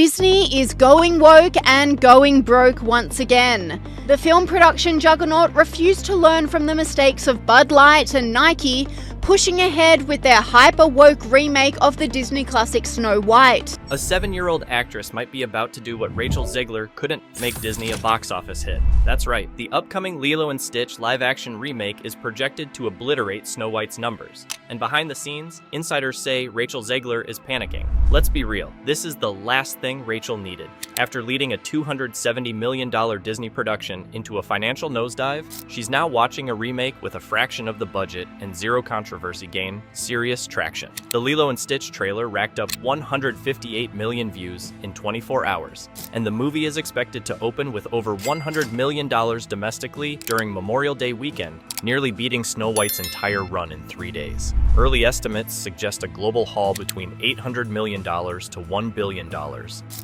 Disney is going woke and going broke once again. The film production juggernaut refused to learn from the mistakes of Bud Light and Nike, pushing ahead with their hyper-woke remake of the Disney classic Snow White. A 7-year-old actress might be about to do what Rachel Zegler couldn't make Disney a box office hit. That's right, the upcoming Lilo & Stitch live-action remake is projected to obliterate Snow White's numbers. And behind the scenes, insiders say Rachel Zegler is panicking. Let's be real, this is the last thing Rachel needed. After leading a $270 million Disney production into a financial nosedive, she's now watching a remake with a fraction of the budget and zero controversy gain serious traction. The Lilo & Stitch trailer racked up 158 million views in 24 hours, and the movie is expected to open with over $100 million domestically during Memorial Day weekend, nearly beating Snow White's entire run in 3 days. Early estimates suggest a global haul between $800 million to $1 billion,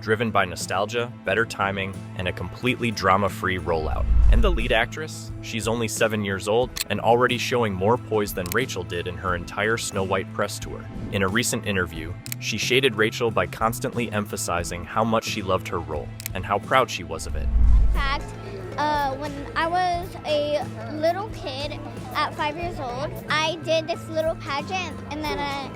driven by nostalgia, better timing, and a completely drama-free rollout. And the lead actress? She's only 7 years old and already showing more poise than Rachel did in her entire Snow White press tour. In a recent interview, she shaded Rachel by constantly emphasizing how much she loved her role and how proud she was of it. In fact, when I was a little kid at 5 years old, I did this little pageant, and then I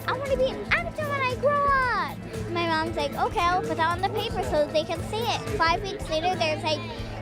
want to be an actor when I grow up. My mom's like, okay, I'll put that on the paper so they can see it. 5 weeks later, there's like,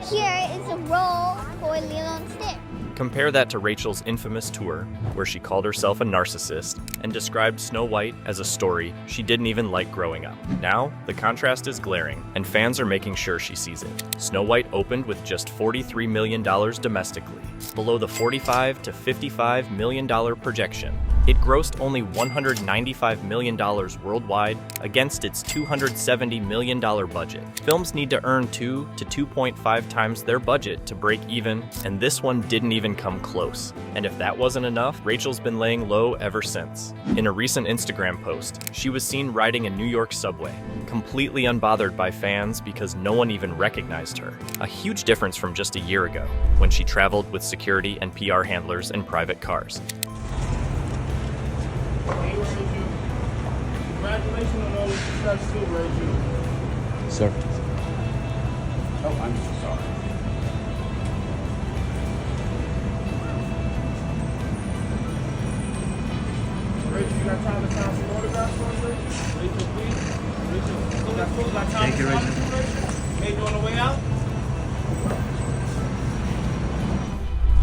here is a role for Lilo & Stitch. Compare that to Rachel's infamous tour, where she called herself a narcissist and described Snow White as a story she didn't even like growing up. Now, the contrast is glaring, and fans are making sure she sees it. Snow White opened with just $43 million domestically, below the $45 to $55 million projection. It grossed only $195 million worldwide against its $270 million budget. Films need to earn 2 to 2.5 times their budget to break even, and this one didn't even come close. And if that wasn't enough, Rachel's been laying low ever since. In a recent Instagram post, she was seen riding a New York subway, completely unbothered by fans because no one even recognized her. A huge difference from just a year ago, when she traveled with security and PR handlers in private cars. Congratulations on all the success too, Rachel. Sir. Oh, I'm so sorry. Rachel, you got time to sign some autographs for us, Rachel? Rachel, please. Rachel, you got time to sign some, Rachel? Hey, you on the way out?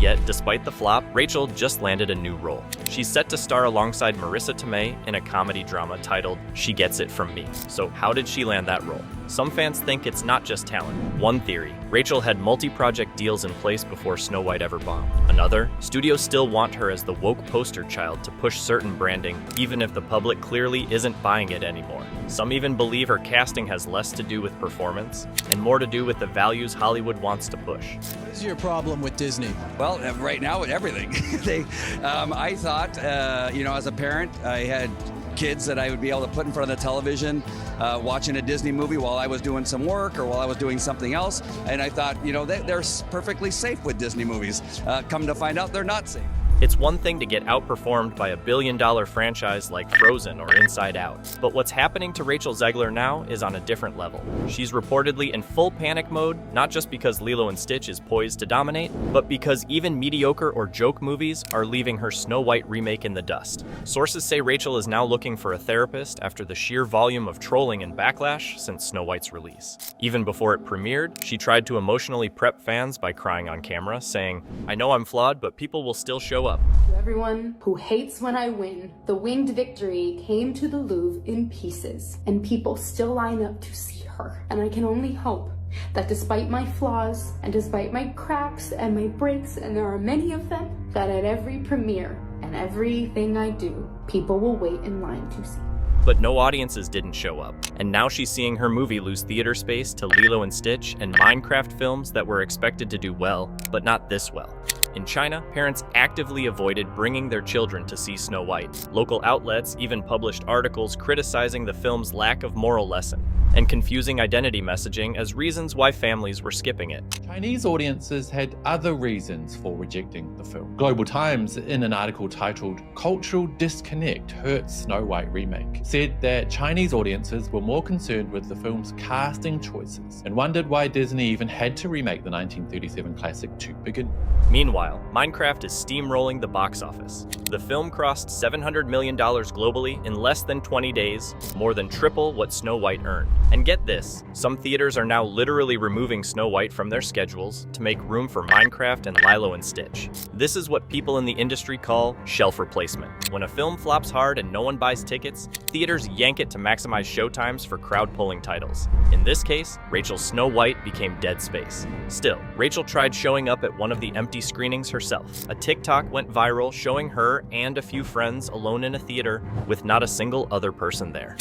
Yet, despite the flop, Rachel just landed a new role. She's set to star alongside Marissa Tomei in a comedy drama titled She Gets It From Me. So how did she land that role? Some fans think it's not just talent. One theory, Rachel had multi-project deals in place before Snow White ever bombed. Another, studios still want her as the woke poster child to push certain branding, even if the public clearly isn't buying it anymore. Some even believe her casting has less to do with performance and more to do with the values Hollywood wants to push. What is your problem with Disney? Well, right now with everything. I thought, as a parent, I had kids that I would be able to put in front of the television watching a Disney movie while I was doing some work or while I was doing something else. And I thought, they're perfectly safe with Disney movies. Come to find out, they're not safe. It's one thing to get outperformed by a billion-dollar franchise like Frozen or Inside Out, but what's happening to Rachel Zegler now is on a different level. She's reportedly in full panic mode, not just because Lilo & Stitch is poised to dominate, but because even mediocre or joke movies are leaving her Snow White remake in the dust. Sources say Rachel is now looking for a therapist after the sheer volume of trolling and backlash since Snow White's release. Even before it premiered, she tried to emotionally prep fans by crying on camera, saying, "I know I'm flawed, but people will still show up." To everyone who hates when I win, the winged victory came to the Louvre in pieces, and people still line up to see her. And I can only hope that despite my flaws, and despite my cracks and my breaks, and there are many of them, that at every premiere and everything I do, people will wait in line to see. But no audiences didn't show up, and now she's seeing her movie lose theater space to Lilo & Stitch and Minecraft films that were expected to do well, but not this well. In China, parents actively avoided bringing their children to see Snow White. Local outlets even published articles criticizing the film's lack of moral lesson. and confusing identity messaging as reasons why families were skipping it. Chinese audiences had other reasons for rejecting the film. Global Times, in an article titled "Cultural Disconnect Hurts Snow White Remake," said that Chinese audiences were more concerned with the film's casting choices and wondered why Disney even had to remake the 1937 classic to begin with. Meanwhile, Minecraft is steamrolling the box office. The film crossed $700 million globally in less than 20 days, more than triple what Snow White earned. And get this, some theaters are now literally removing Snow White from their schedules to make room for Minecraft and Lilo and Stitch. This is what people in the industry call shelf replacement. When a film flops hard and no one buys tickets, theaters yank it to maximize showtimes for crowd-pulling titles. In this case, Rachel's Snow White became dead space. Still, Rachel tried showing up at one of the empty screenings herself. A TikTok went viral showing her and a few friends alone in a theater with not a single other person there.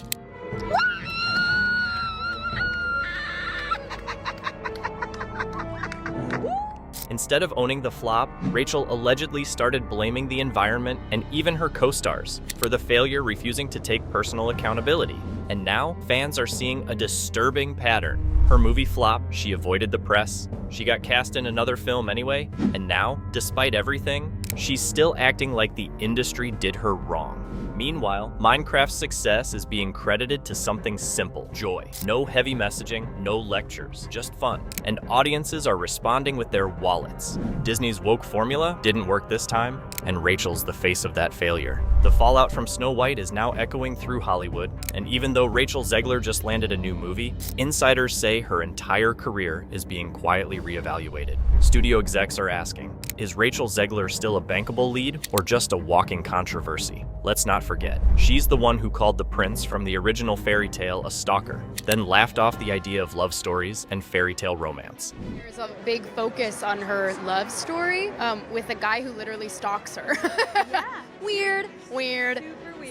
Instead of owning the flop, Rachel allegedly started blaming the environment and even her co-stars for the failure, refusing to take personal accountability. And now, fans are seeing a disturbing pattern. Her movie flopped, she avoided the press, she got cast in another film anyway, and now, despite everything, she's still acting like the industry did her wrong. Meanwhile, Minecraft's success is being credited to something simple: joy. No heavy messaging, no lectures, just fun. And audiences are responding with their wallets. Disney's woke formula didn't work this time, and Rachel's the face of that failure. The fallout from Snow White is now echoing through Hollywood, and even though Rachel Zegler just landed a new movie, insiders say her entire career is being quietly reevaluated. Studio execs are asking, is Rachel Zegler still a bankable lead or just a walking controversy? Let's not forget, she's the one who called the prince from the original fairy tale a stalker, then laughed off the idea of love stories and fairy tale romance. There's a big focus on her love story with a guy who literally stalks her. Yeah. Weird.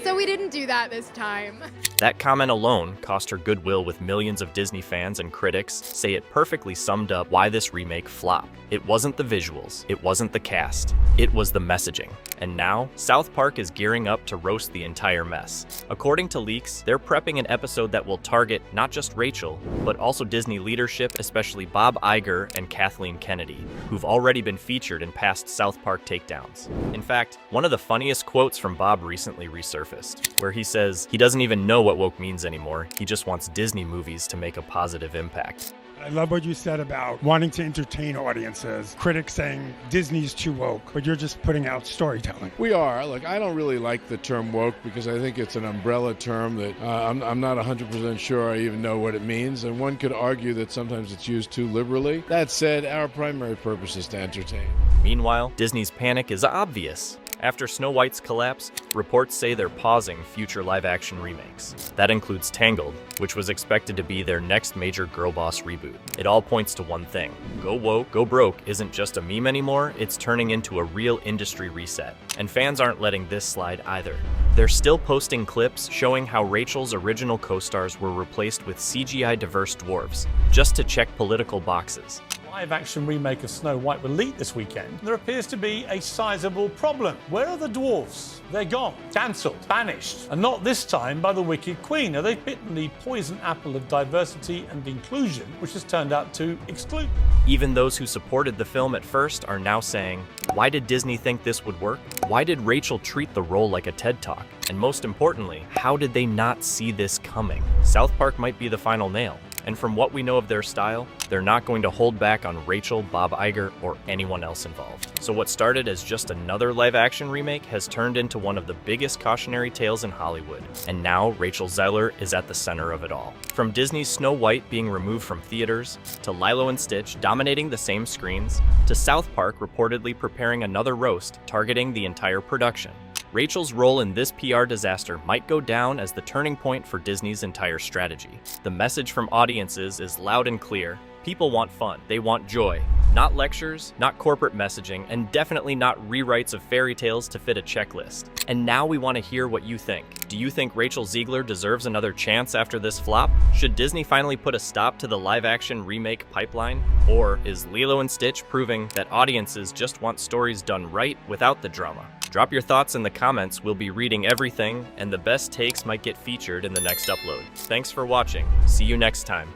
So we didn't do that this time. That comment alone cost her goodwill, with millions of Disney fans and critics say it perfectly summed up why this remake flopped. It wasn't the visuals, it wasn't the cast, it was the messaging. And now, South Park is gearing up to roast the entire mess. According to leaks, they're prepping an episode that will target not just Rachel, but also Disney leadership, especially Bob Iger and Kathleen Kennedy, who've already been featured in past South Park takedowns. In fact, one of the funniest quotes from Bob recently resurfaced, where he says he doesn't even know what woke means anymore, he just wants Disney movies to make a positive impact. I love what you said about wanting to entertain audiences. Critics saying Disney's too woke, but you're just putting out storytelling. We are. Look, I don't really like the term woke because I think it's an umbrella term that I'm not 100% sure I even know what it means, and one could argue that sometimes it's used too liberally. That said, our primary purpose is to entertain. Meanwhile, Disney's panic is obvious. After Snow White's collapse, reports say they're pausing future live-action remakes. That includes Tangled, which was expected to be their next major girl boss reboot. It all points to one thing: go woke, go broke isn't just a meme anymore, it's turning into a real industry reset. And fans aren't letting this slide either. They're still posting clips showing how Rachel's original co-stars were replaced with CGI diverse dwarves, just to check political boxes. Live-action remake of Snow White will leak this weekend, there appears to be a sizable problem. Where are the dwarfs? They're gone, cancelled, banished, and not this time by the Wicked Queen. Now, they've bitten the poison apple of diversity and inclusion, which has turned out to exclude them. Even those who supported the film at first are now saying, why did Disney think this would work? Why did Rachel treat the role like a TED Talk? And most importantly, how did they not see this coming? South Park might be the final nail. And from what we know of their style, they're not going to hold back on Rachel, Bob Iger, or anyone else involved. So what started as just another live-action remake has turned into one of the biggest cautionary tales in Hollywood. And now Rachel Zegler is at the center of it all. From Disney's Snow White being removed from theaters, to Lilo and Stitch dominating the same screens, to South Park reportedly preparing another roast targeting the entire production. Rachel's role in this PR disaster might go down as the turning point for Disney's entire strategy. The message from audiences is loud and clear. People want fun. They want joy. Not lectures, not corporate messaging, and definitely not rewrites of fairy tales to fit a checklist. And now we want to hear what you think. Do you think Rachel Zegler deserves another chance after this flop? Should Disney finally put a stop to the live-action remake pipeline? Or is Lilo and Stitch proving that audiences just want stories done right without the drama? Drop your thoughts in the comments, we'll be reading everything, and the best takes might get featured in the next upload. Thanks for watching. See you next time.